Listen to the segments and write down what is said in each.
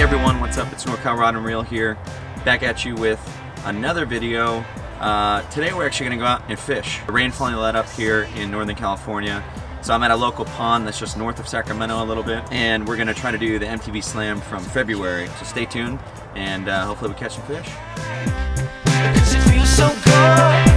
Hey everyone, what's up? It's NorCal Rod and Reel here, back at you with another video. Today we're actually going to go out and fish. The rain finally let up here in Northern California, so I'm at a local pond that's just north of Sacramento a little bit, and we're going to try to do the MTB Slam from February. So stay tuned, and hopefully we catch some fish. Because it feels so good.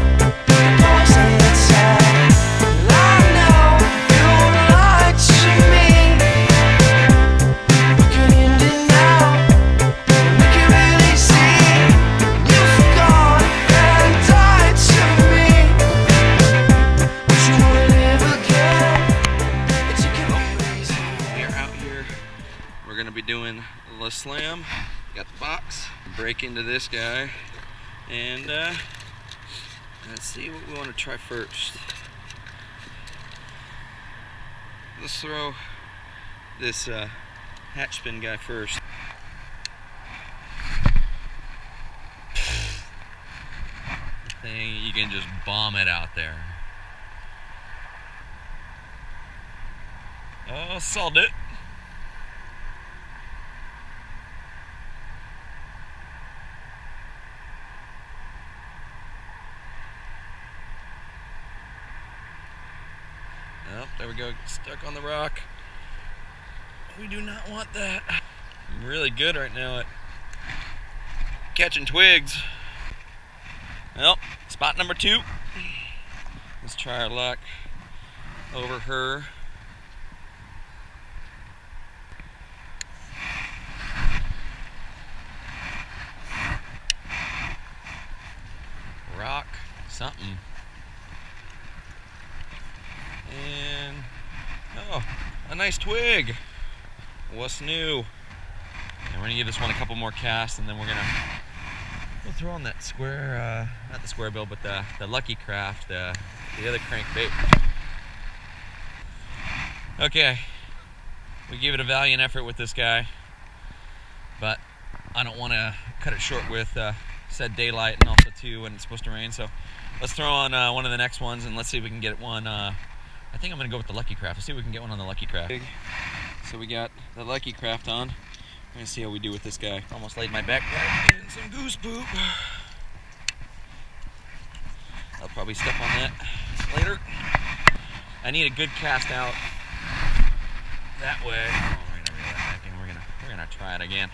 We're going to be doing the slam. Got the box, break into this guy, and let's see what we want to try first. Let's throw this hatch spin guy first. Thing, you can just bomb it out there. Oh, sold it. Oh, there we go, stuck on the rock. We do not want that. I'm really good right now at catching twigs. Well, spot number 2. Let's try our luck over her. Rock, something. And, oh, a nice twig. What's new? And we're gonna give this one a couple more casts, and then we'll throw on that square, not the square bill, but the Lucky Craft, the other crankbait. Okay, we gave it a valiant effort with this guy, but I don't want to cut it short with said daylight, and also too when it's supposed to rain. So let's throw on one of the next ones, and let's see if we can get one. I think I'm gonna go with the Lucky Craft. Let's see if we can get one on the Lucky Craft. So we got the Lucky Craft on. We're gonna see how we do with this guy. Almost laid my backpack in some goose poop. I'll probably step on that later. I need a good cast out that way. Oh, we're gonna reel that back in. We're gonna try it again.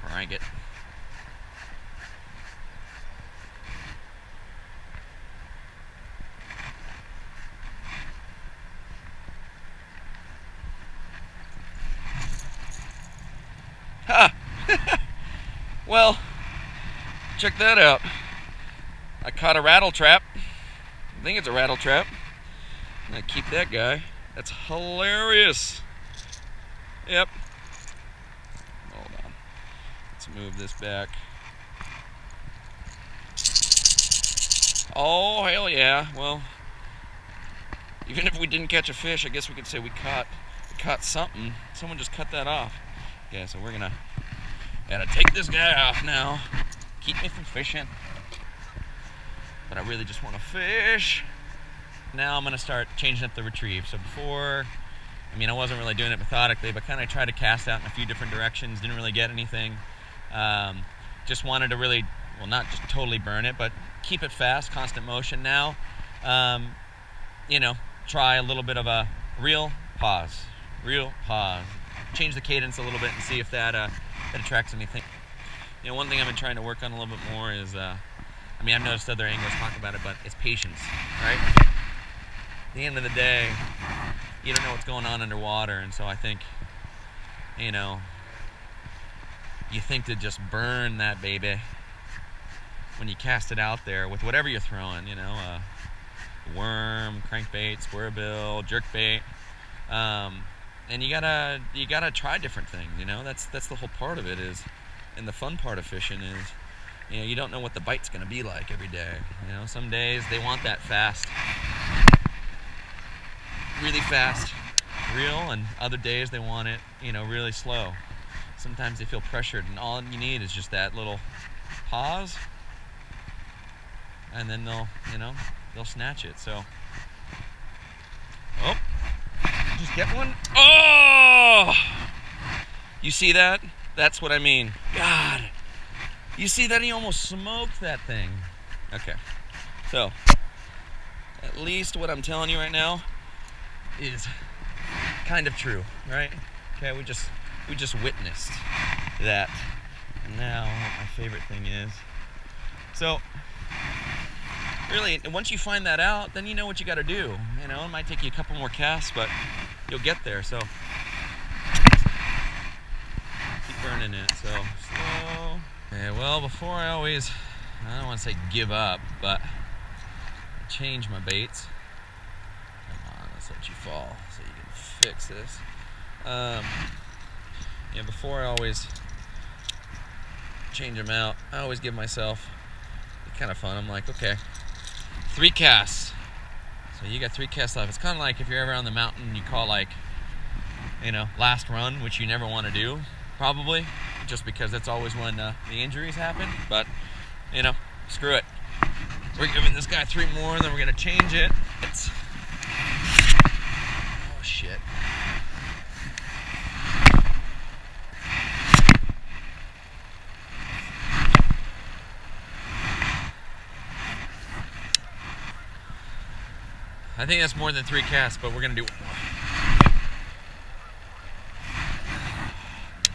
Crank it. Ha! Well, check that out. I caught a rattle trap. I think it's a rattle trap. And I keep that guy. That's hilarious. Yep. Hold on. Let's move this back. Oh, hell yeah. Well, even if we didn't catch a fish, I guess we could say we caught something. Someone just cut that off. Okay, so we're gotta take this guy off now. Keep me from fishing. But I really just want to fish. Now I'm gonna start changing up the retrieve. So before, I mean, I wasn't really doing it methodically, but kind of tried to cast out in a few different directions. Didn't really get anything. Just wanted to really, well, not just totally burn it, but keep it fast, constant motion. Now, you know, try a little bit of a reel pause. Change the cadence a little bit and see if that attracts anything. You know, one thing I've been trying to work on a little bit more is, I mean, I've noticed other anglers talk about it, but it's patience, right? At the end of the day, you don't know what's going on underwater, and so I think, you know, you think to just burn that baby when you cast it out there with whatever you're throwing, you know, worm, crankbait, square bill, jerkbait. And you gotta try different things, you know. That's the whole part of it is, and the fun part of fishing is, you know, you don't know what the bite's gonna be like every day. You know, some days they want that fast, really fast reel, and other days they want it, you know, really slow. Sometimes they feel pressured, and all you need is just that little pause, and then they'll snatch it. So, oh. Get one. Oh! You see that? That's what I mean. God. You see that? He almost smoked that thing. Okay. So, at least what I'm telling you right now is kind of true, right? Okay, we just witnessed that. And now, what my favorite thing is. So, really, once you find that out, then you know what you got to do. You know, it might take you a couple more casts, but you'll get there. So, keep burning it. So, slow. Okay, well, before I don't want to say give up, but change my baits. Come on, let's let you fall so you can fix this. Yeah, before I always change them out, I always give myself, it's kind of fun, I'm like, okay, 3 casts. So you got 3 casts left. It's kind of like if you're ever on the mountain and you call, like, you know, last run, which you never want to do, probably, just because that's always when the injuries happen. But, you know, screw it. We're giving this guy 3 more, and then we're going to change it. Oh, shit. I think that's more than 3 casts, but we're going to do one more.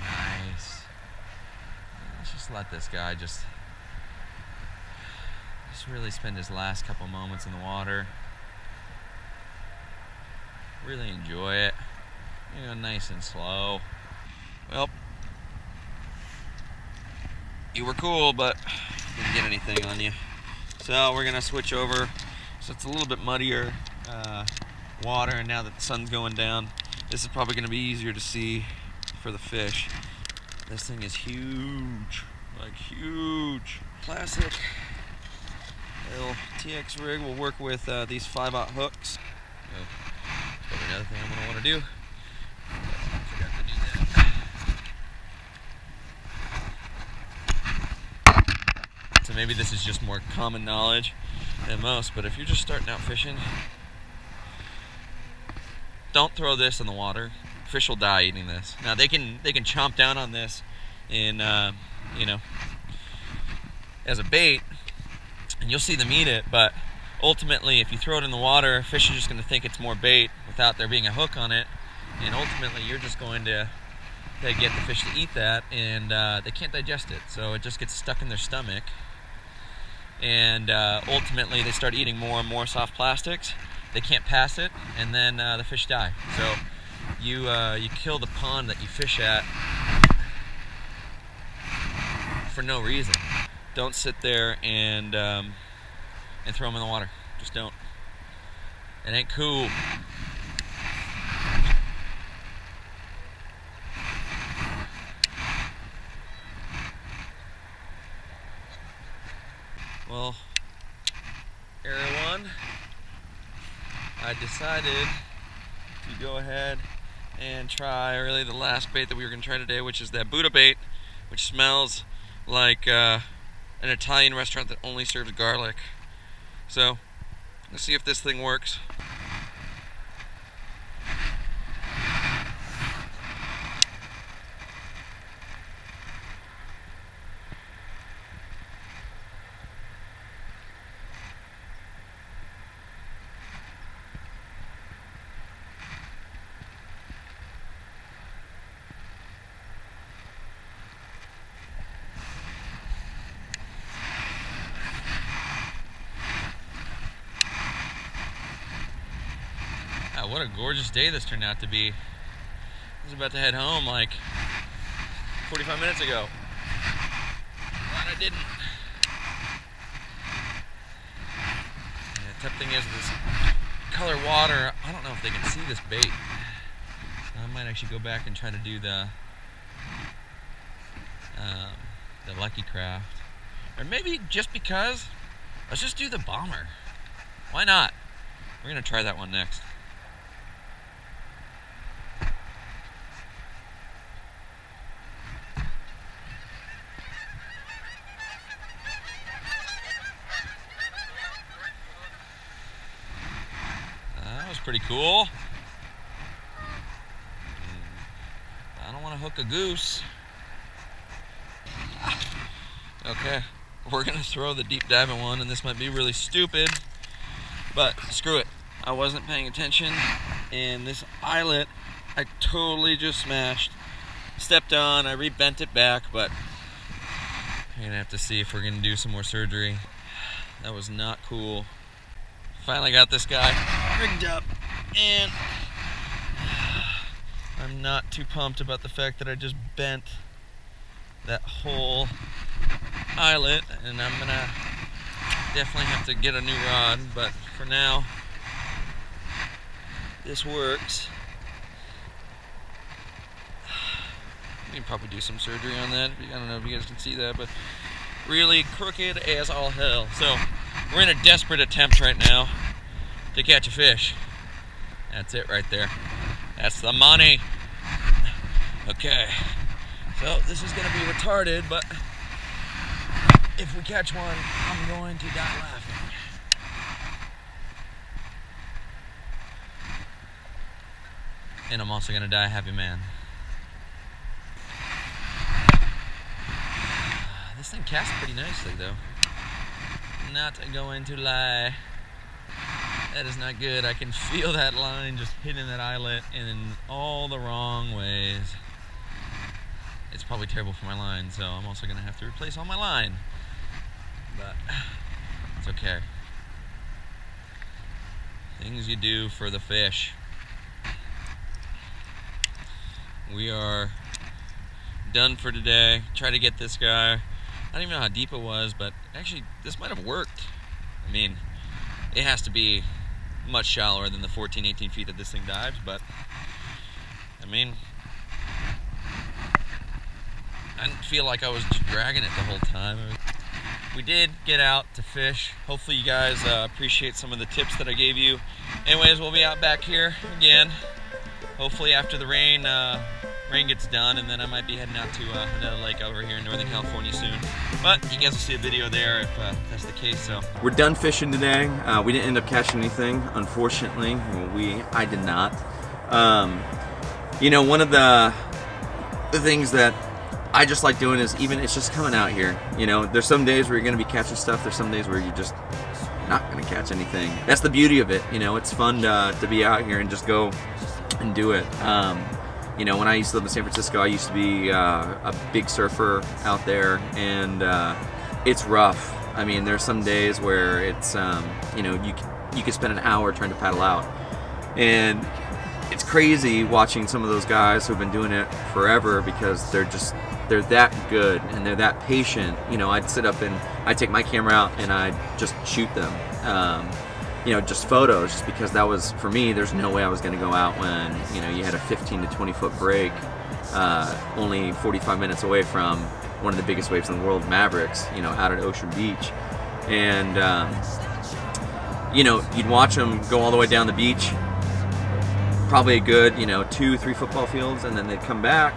Nice. Let's just let this guy just really spend his last couple moments in the water. Really enjoy it. You know, nice and slow. Well, you were cool, but didn't get anything on you. So we're gonna switch over. So it's a little bit muddier water, and now that the sun's going down, this is probably gonna be easier to see for the fish. This thing is huge, like huge. Classic little TX rig will work with these 5/0 hooks. Probably another thing I'm gonna want to do. I forgot to do that. So maybe this is just more common knowledge than most, but if you're just starting out fishing, don't throw this in the water. Fish will die eating this. Now they can chomp down on this in you know, as a bait, and you'll see them eat it, but ultimately if you throw it in the water, fish are just going to think it's more bait without there being a hook on it, and ultimately you're just going to get the fish to eat that, and they can't digest it, so it just gets stuck in their stomach, and ultimately they start eating more and more soft plastics. They can't pass it, and then the fish die. So you kill the pond that you fish at for no reason. Don't sit there and throw them in the water. Just don't. It ain't cool. Well, area 1, I decided to go ahead and try really the last bait that we were going to try today, which is that Buddha bait, which smells like an Italian restaurant that only serves garlic. So let's see if this thing works. What a gorgeous day this turned out to be. I was about to head home like 45 minutes ago. Glad I didn't. Yeah, the tough thing is this color water, I don't know if they can see this bait. I might actually go back and try to do the Lucky Craft. Or maybe just because, let's just do the Bomber. Why not? We're gonna try that one next. Pretty cool. want to hook a goose. Okay, we're gonna throw the deep diving one, and this might be really stupid, but screw it. I wasn't paying attention, and this eyelet I totally just smashed. Stepped on, I rebent it back, but I'm gonna have to see if we're gonna do some more surgery. That was not cool. Finally got this guy rigged up, and I'm not too pumped about the fact that I just bent that whole eyelet, and I'm gonna definitely have to get a new rod, but for now this works. You can probably do some surgery on that. I don't know if you guys can see that, but really crooked as all hell. So we're in a desperate attempt right now to catch a fish. That's it right there. That's the money. Okay, so this is gonna be retarded, but if we catch one, I'm going to die laughing. And I'm also gonna die a happy man. This thing casts pretty nicely though. Not going to lie. That is not good. I can feel that line just hitting that eyelet in all the wrong ways. It's probably terrible for my line, so I'm also gonna have to replace all my line. But it's okay. Things you do for the fish. We are done for today. Try to get this guy. I don't even know how deep it was, but actually this might have worked. I mean, it has to be much shallower than the 14, 18 feet that this thing dives, but I mean, I didn't feel like I was just dragging it the whole time. We did get out to fish. Hopefully you guys appreciate some of the tips that I gave you. Anyways, we'll be out back here again. Hopefully after the rain gets done, and then I might be heading out to another lake over here in Northern California soon. But you guys will see a video there if that's the case. So We're done fishing today. We didn't end up catching anything, unfortunately. Well, I did not. You know, one of the things that I just like doing is it's just coming out here. You know, there's some days where you're going to be catching stuff. There's some days where you're just not going to catch anything. That's the beauty of it. You know, it's fun to be out here and just go and do it. You know, when I used to live in San Francisco, I used to be a big surfer out there, and it's rough. I mean, there's some days where it's, you know, you could spend an hour trying to paddle out. And it's crazy watching some of those guys who've been doing it forever, because they're that good and they're that patient. You know, I'd sit up and I'd take my camera out and I'd just shoot them. You know, just photos, just because that was, for me, there's no way I was going to go out when, you know, you had a 15 to 20 foot break, only 45 minutes away from one of the biggest waves in the world, Mavericks, you know, out at Ocean Beach. And, you know, you'd watch them go all the way down the beach, probably a good, you know, 2-3 football fields, and then they'd come back,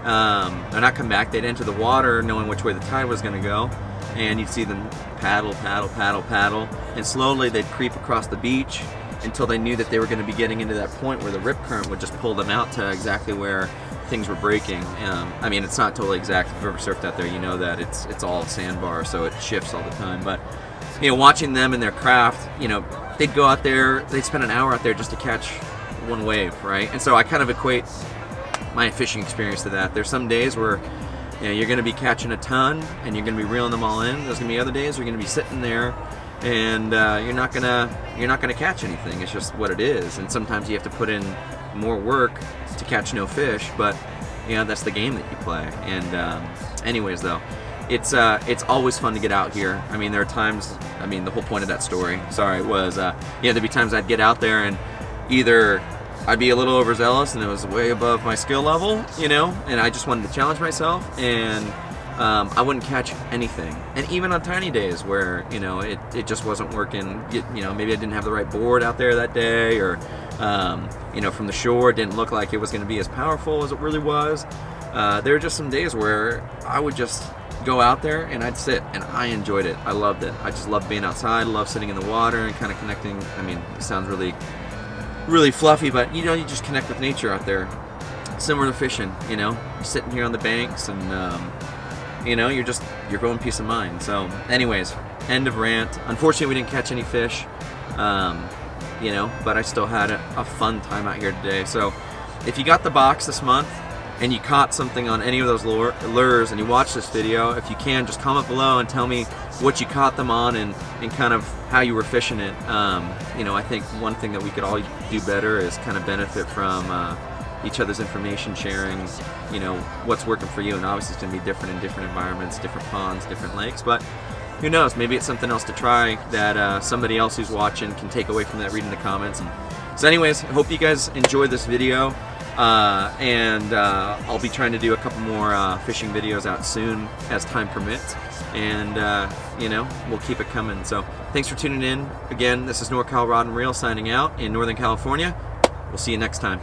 or not come back, they'd enter the water knowing which way the tide was going to go. And you'd see them paddle, paddle, paddle, paddle, and slowly they'd creep across the beach until they knew that they were going to be getting into that point where the rip current would just pull them out to exactly where things were breaking. I mean, it's not totally exact. If you've ever surfed out there, you know that it's all sandbar, so it shifts all the time. But, you know, watching them and their craft, you know, they'd go out there, they'd spend an hour out there just to catch one wave, right? And so I kind of equate my fishing experience to that. There's some days where, you know, you're going to be catching a ton and you're going to be reeling them all in. There's going to be other days you're going to be sitting there and you're not gonna catch anything. It's just what it is. And sometimes you have to put in more work to catch no fish. But you know, that's the game that you play. And anyways, though, it's always fun to get out here. I mean, there are times. I mean, the whole point of that story, sorry, was there'd be times I'd get out there and either I'd be a little overzealous and it was way above my skill level, you know, and I just wanted to challenge myself, and I wouldn't catch anything. And even on tiny days where, you know, it just wasn't working, you know, maybe I didn't have the right board out there that day, or, you know, from the shore it didn't look like it was going to be as powerful as it really was. There were just some days where I would just go out there and I'd sit, and I enjoyed it. I loved it. I just loved being outside, loved sitting in the water and kind of connecting. I mean, it sounds really fluffy, but you know, you just connect with nature out there. similar to fishing, you know, you're sitting here on the banks and you know, you're going peace of mind. So anyways, end of rant. Unfortunately, we didn't catch any fish, you know, but I still had a fun time out here today. So if you got the box this month and you caught something on any of those lures and you watch this video, if you can, just comment below and tell me what you caught them on and kind of how you were fishing it. You know, I think one thing that we could all do better is kind of benefit from each other's information sharing, you know, what's working for you. And obviously it's going to be different in different environments, different ponds, different lakes, but who knows, maybe it's something else to try that somebody else who's watching can take away from that reading the comments. And so anyways, I hope you guys enjoyed this video, and I'll be trying to do a couple more fishing videos out soon as time permits, and you know, we'll keep it coming. So thanks for tuning in. Again, this is NorCal Rod and Reel signing out in Northern California. We'll see you next time.